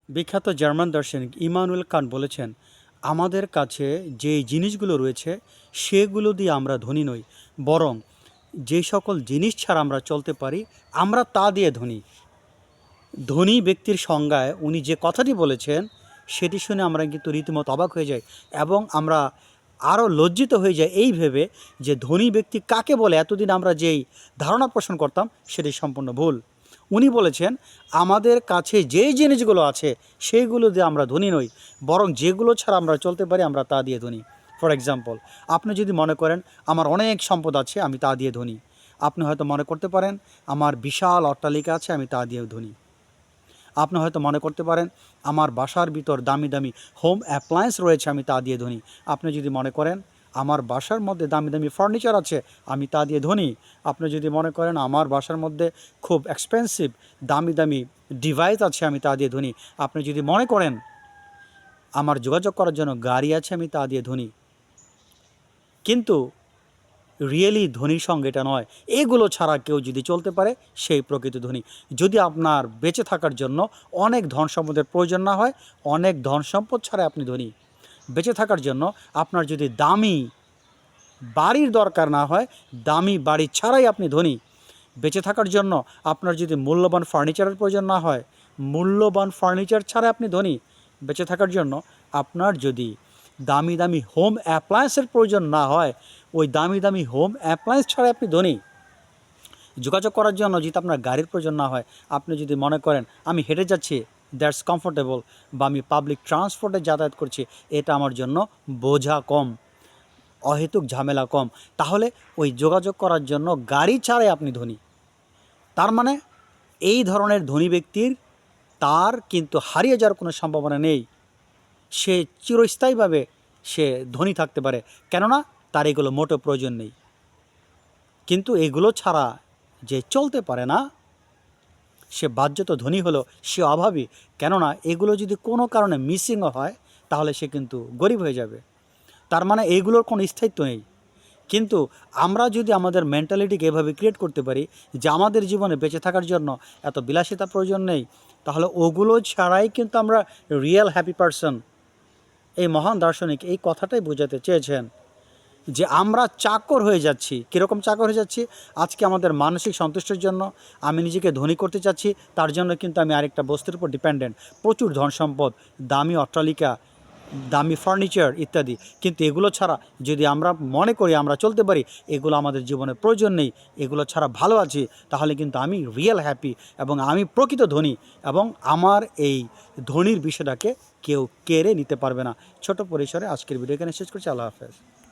বিখ্যাত জার্মান দার্শনিক Immanuel Kant বলেছেন, আমাদের কাছে যে জিনিসগুলো রয়েছে সেগুলো দিয়ে আমরা ধনী নই, বরং যে সকল জিনিস ছাড়া আমরা চলতে পারি আমরা তা দিয়ে ধনী। ধনী ব্যক্তির সংজ্ঞায় উনি যে কথাটি বলেছেন সেটি শুনে আমরা কিন্তু রীতিমতো অবাক হয়ে যাই এবং আমরা আরও লজ্জিত হয়ে যাই এই ভেবে যে ধনী ব্যক্তি কাকে বলে এতদিন আমরা যেই ধারণা পোষণ করতাম সেটি সম্পূর্ণ ভুল। উনি বলেছেন, আমাদের কাছে যেই জিনিসগুলো আছে সেইগুলো দিয়ে আমরা ধনী নই, বরং যেগুলো ছাড়া আমরা চলতে পারি আমরা তা দিয়ে ধনী। ফর এক্সাম্পল, আপনি যদি মনে করেন আমার অনেক সম্পদ আছে আমি তা দিয়ে ধনী, আপনি হয়তো মনে করতে পারেন আমার বিশাল অট্টালিকা আছে আমি তা দিয়ে ধনী, আপনি হয়তো মনে করতে পারেন আমার বাসার ভিতর দামি দামি হোম অ্যাপ্লায়েন্স রয়েছে আমি তা দিয়ে ধনী, আপনি যদি মনে করেন আমার বাসার মধ্যে দামি দামি ফার্নিচার আছে আমি তা দিয়ে ধনী, আপনি যদি মনে করেন আমার বাসার মধ্যে খুব এক্সপেন্সিভ দামি দামি ডিভাইস আছে আমি তা দিয়ে ধনী, আপনি যদি মনে করেন আমার যোগাযোগ করার জন্য গাড়ি আছে আমি তা দিয়ে ধনী। কিন্তু রিয়েলি ধনীর সঙ্গে এটা নয়। এগুলো ছাড়া কেউ যদি চলতে পারে সেই প্রকৃত ধনী। যদি আপনার বেঁচে থাকার জন্য অনেক ধন সম্পদের প্রয়োজন না হয়, অনেক ধন সম্পদ ছাড়া আপনি ধনী। বেঁচে থাকার জন্য আপনার যদি দামি বাড়ির দরকার না হয়, দামি বাড়ি ছাড়াই আপনি ধনী। বেঁচে থাকার জন্য আপনার যদি মূল্যবান ফার্নিচারের প্রয়োজন না হয়, মূল্যবান ফার্নিচার ছাড়া আপনি ধনী। বেঁচে থাকার জন্য আপনার যদি দামি দামি হোম অ্যাপ্লায়েন্সের প্রয়োজন না হয়, ওই দামি দামি হোম অ্যাপ্লায়েন্স ছাড়া আপনি ধনী। যোগাযোগ করার জন্য যদি আপনার গাড়ির প্রয়োজন না হয়, আপনি যদি মনে করেন আমি হেঁটে যাচ্ছি, দ্যাটস কমফোর্টেবল, বা আমি পাবলিক ট্রান্সপোর্টে যাতায়াত করছি, এটা আমার জন্য বোঝা কম, অহেতুক ঝামেলা কম, তাহলে ওই যোগাযোগ করার জন্য গাড়ি ছাড়াই আপনি ধনী। তার মানে এই ধরনের ধনী ব্যক্তির তার কিন্তু হারিয়ে যাওয়ার কোনো সম্ভাবনা নেই। সে চিরস্থায়ীভাবে সে ধনী থাকতে পারে, কেননা তার এগুলো মোটেও প্রয়োজন নেই। কিন্তু এগুলো ছাড়া যে চলতে পারে না, সে বাহ্যত ধনী হলো সে অভাবী, কেননা এগুলো যদি কোনো কারণে মিসিংও হয় তাহলে সে কিন্তু গরিব হয়ে যাবে। তার মানে এইগুলোর কোনো স্থায়িত্ব নেই। কিন্তু আমরা যদি আমাদের মেন্টালিটিকে এভাবে ক্রিয়েট করতে পারি যে আমাদের জীবনে বেঁচে থাকার জন্য এত বিলাসিতা প্রয়োজন নেই, তাহলে ওগুলো ছাড়াই কিন্তু আমরা রিয়েল হ্যাপি পারসন। এই মহান দার্শনিক এই কথাটাই বোঝাতে চেয়েছেন যে আমরা চাকর হয়ে যাচ্ছি। কীরকম চাকর হয়ে যাচ্ছি? আজকে আমাদের মানসিক সন্তুষ্টির জন্য আমি নিজেকে ধনী করতে চাচ্ছি, তার জন্য কিন্তু আমি আরেকটা বস্তুর উপর ডিপেন্ডেন্ট, প্রচুর ধন সম্পদ, দামি অট্টালিকা, দামি ফার্নিচার ইত্যাদি। কিন্তু এগুলো ছাড়া যদি আমরা মনে করি আমরা চলতে পারি, এগুলো আমাদের জীবনে প্রয়োজন নেই, এগুলো ছাড়া ভালো আছি, তাহলে কিন্তু আমি রিয়েল হ্যাপি এবং আমি প্রকৃত ধনী, এবং আমার এই ধনীর বিষয়টাকে কেউ কেড়ে নিতে পারবে না। ছোট পরিসরে আজকের ভিডিও এখানে শেষ করছি। আল্লাহ হাফেজ।